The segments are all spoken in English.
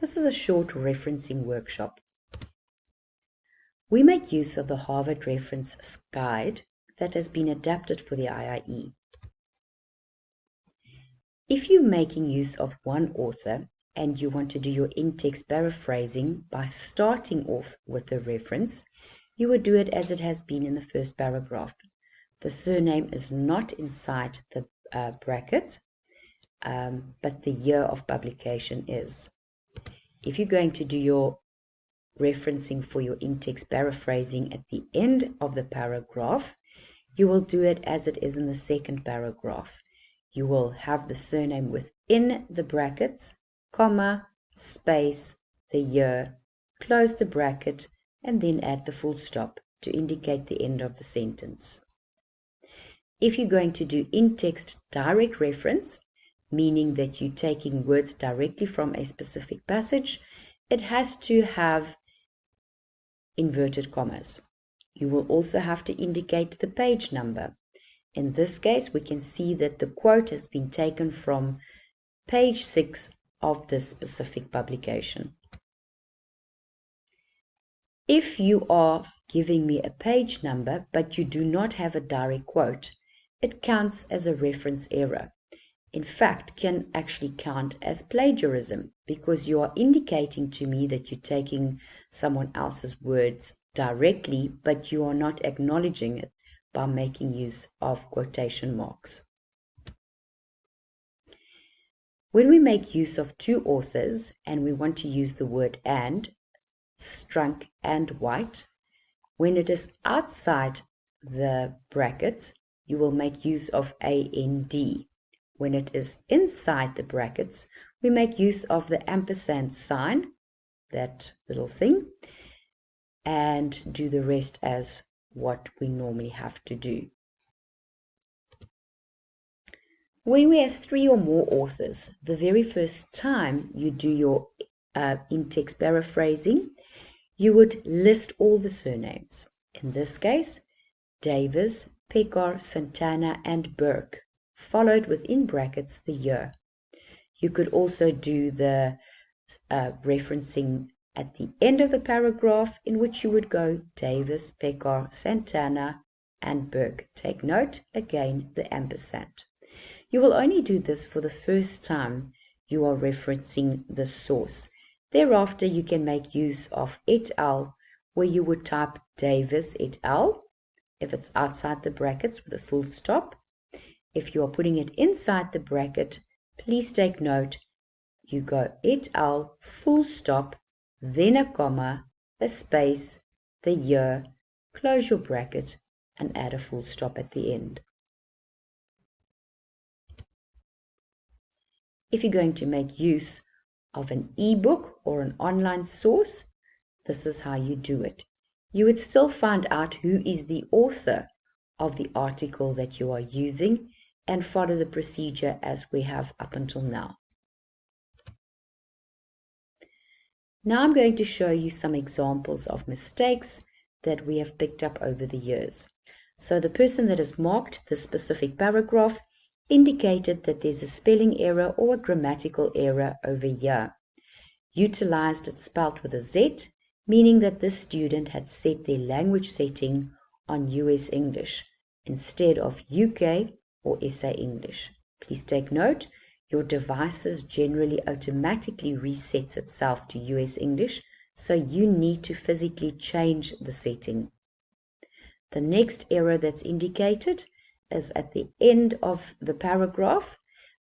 This is a short referencing workshop. We make use of the Harvard Reference Guide that has been adapted for the IIE. If you're making use of one author and you want to do your in-text paraphrasing by starting off with the reference, you would do it as it has been in the first paragraph. The surname is not inside the bracket, but the year of publication is. If you're going to do your referencing for your in-text paraphrasing at the end of the paragraph, you will do it as it is in the second paragraph. You will have the surname within the brackets, comma, space, the year, close the bracket, and then add the full stop to indicate the end of the sentence. If you're going to do in-text direct reference, meaning that you're taking words directly from a specific passage, it has to have inverted commas. You will also have to indicate the page number. In this case, we can see that the quote has been taken from page 6 of this specific publication. If you are giving me a page number, but you do not have a direct quote, it counts as a reference error. In fact, can actually count as plagiarism because you are indicating to me that you're taking someone else's words directly, but you are not acknowledging it by making use of quotation marks. When we make use of two authors and we want to use the word and, Strunk and White, when it is outside the brackets, you will make use of AND. When it is inside the brackets, we make use of the ampersand sign, that little thing, and do the rest as what we normally have to do. When we have 3 or more authors, the very first time you do your in-text paraphrasing, you would list all the surnames. In this case, Davis, Pekar, Santana, and Burke, followed within brackets the year. You could also do the referencing at the end of the paragraph, in which you would go Davis, Pekar, Santana, and Burke. Take note, again, the ampersand. You will only do this for the first time you are referencing the source. Thereafter, you can make use of et al, where you would type Davis et al, if it's outside the brackets with a full stop. If you are putting it inside the bracket, please take note, you go et al, full stop, then a comma, a space, the year, close your bracket, and add a full stop at the end. If you're going to make use of an ebook or an online source, this is how you do it. You would still find out who is the author of the article that you are using and follow the procedure as we have up until now. Now I'm going to show you some examples of mistakes that we have picked up over the years. So the person that has marked this specific paragraph indicated that there's a spelling error or a grammatical error over here. Utilized it spelled with a Z, meaning that this student had set their language setting on US English instead of UK or SA English. Please take note, your devices generally automatically resets itself to US English, so you need to physically change the setting. The next error that's indicated is at the end of the paragraph.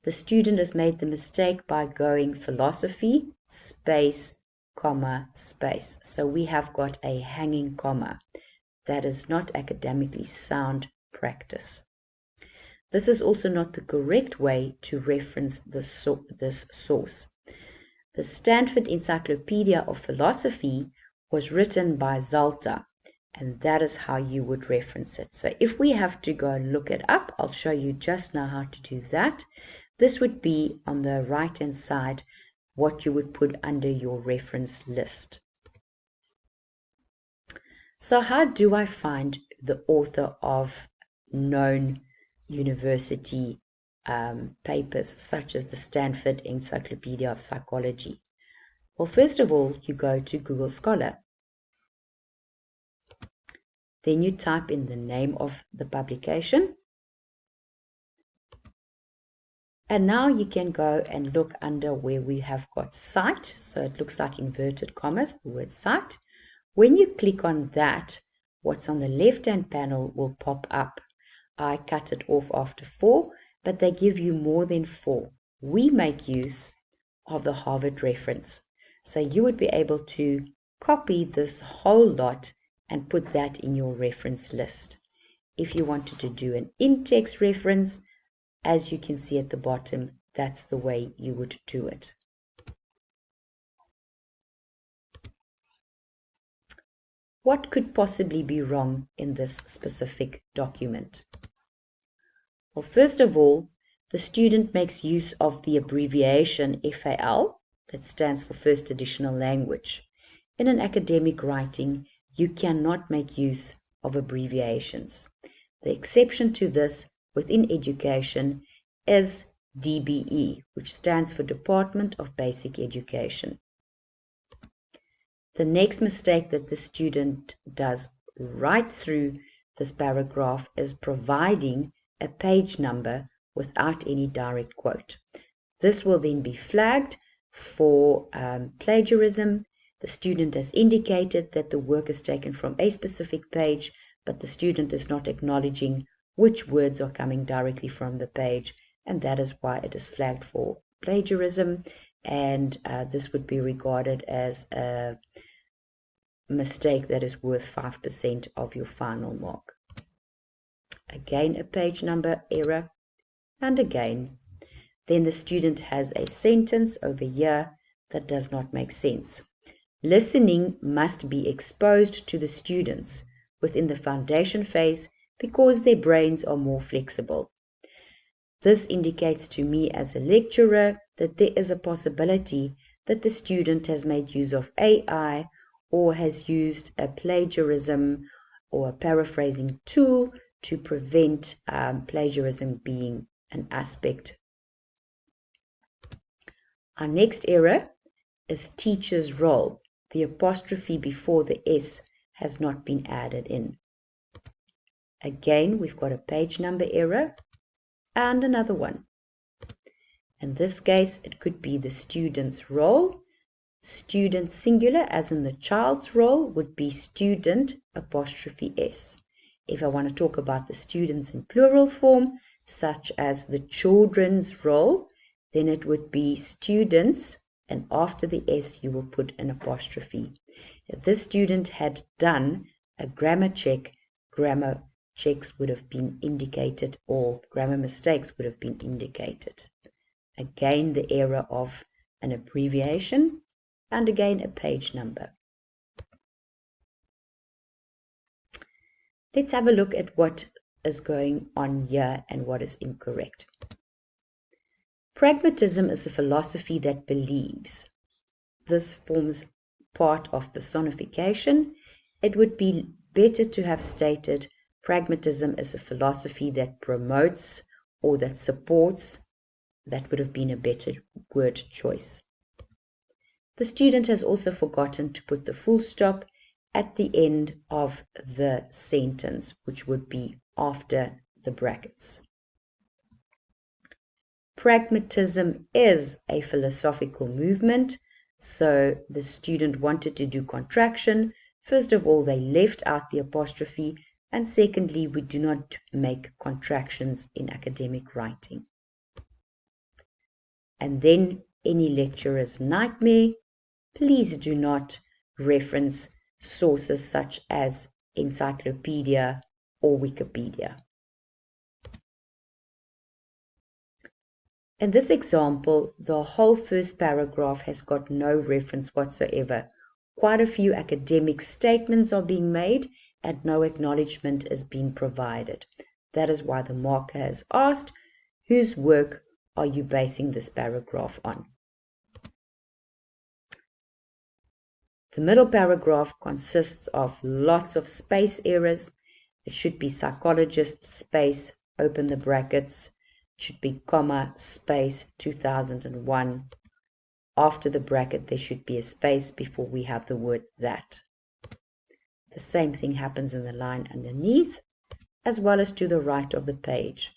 The student has made the mistake by going philosophy, space, comma, space. So we have got a hanging comma. That is not academically sound practice. This is also not the correct way to reference this source. The Stanford Encyclopedia of Philosophy was written by Zalta, and that is how you would reference it. So if we have to go and look it up, I'll show you just now how to do that. This would be on the right-hand side, what you would put under your reference list. So how do I find the author of known university papers, such as the Stanford Encyclopedia of Psychology? Well, first of all, you go to Google Scholar. Then you type in the name of the publication. And now you can go and look under where we have got cite. So it looks like inverted commas, the word cite. When you click on that, what's on the left-hand panel will pop up. I cut it off after 4, but they give you more than 4. We make use of the Harvard reference. So you would be able to copy this whole lot and put that in your reference list. If you wanted to do an in-text reference, as you can see at the bottom, that's the way you would do it. What could possibly be wrong in this specific document? Well, first of all, the student makes use of the abbreviation FAL, that stands for First Additional Language. In an academic writing, you cannot make use of abbreviations. The exception to this within education is DBE, which stands for Department of Basic Education. The next mistake that the student does right through this paragraph is providing a page number without any direct quote. This will then be flagged for plagiarism. The student has indicated that the work is taken from a specific page, but the student is not acknowledging which words are coming directly from the page, and that is why it is flagged for plagiarism, and this would be regarded as a mistake that is worth 5% of your final mark. Again, a page number error, and again. Then the student has a sentence over here that does not make sense. Listening must be exposed to the students within the foundation phase because their brains are more flexible. This indicates to me as a lecturer that there is a possibility that the student has made use of AI or has used a plagiarism or a paraphrasing tool to prevent plagiarism being an aspect. Our next error is teacher's role. The apostrophe before the S has not been added in. Again, we've got a page number error and another one. In this case, it could be the student's role. Student singular, as in the child's role, would be student apostrophe S. If I want to talk about the students in plural form, such as the children's role, then it would be students, and after the S you will put an apostrophe. If this student had done a grammar check, grammar checks would have been indicated, or grammar mistakes would have been indicated. Again, the error of an abbreviation, and again a page number. Let's have a look at what is going on here and what is incorrect. Pragmatism is a philosophy that believes. This forms part of personification. It would be better to have stated pragmatism is a philosophy that promotes or that supports. That would have been a better word choice. The student has also forgotten to put the full stop at the end of the sentence, which would be after the brackets. Pragmatism is a philosophical movement, so the student wanted to do contraction. First of all, they left out the apostrophe, and secondly, we do not make contractions in academic writing. And then any lecturer's nightmare, please do not reference sources such as encyclopedia or Wikipedia. In this example, the whole first paragraph has got no reference whatsoever. Quite a few academic statements are being made and no acknowledgement is being provided. That is why the marker has asked, whose work are you basing this paragraph on? The middle paragraph consists of lots of space errors. It should be psychologist space, open the brackets. It should be comma, space, 2001. After the bracket, there should be a space before we have the word that. The same thing happens in the line underneath, as well as to the right of the page.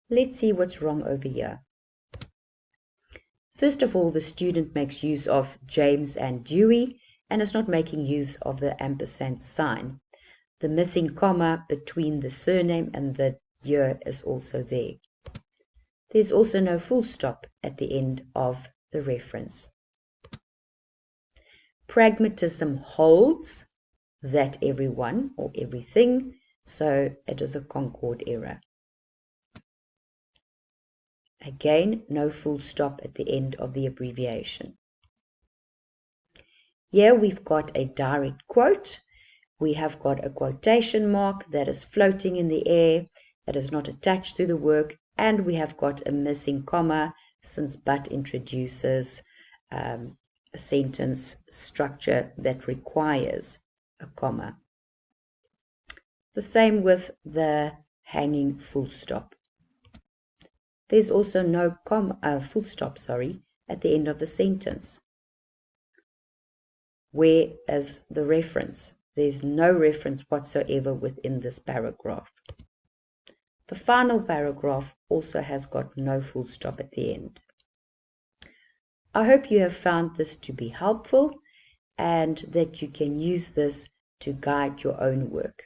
Let's see what's wrong over here. First of all, the student makes use of James and Dewey and is not making use of the ampersand sign. The missing comma between the surname and the year is also there. There's also no full stop at the end of the reference. Pragmatism holds that everyone or everything, so it is a Concord error. Again, no full stop at the end of the abbreviation. Here we've got a direct quote. We have got a quotation mark that is floating in the air, that is not attached to the work, and we have got a missing comma since but introduces a sentence structure that requires a comma. The same with the hanging full stop. There's also no full stop, at the end of the sentence. Where is the reference? There's no reference whatsoever within this paragraph. The final paragraph also has got no full stop at the end. I hope you have found this to be helpful and that you can use this to guide your own work.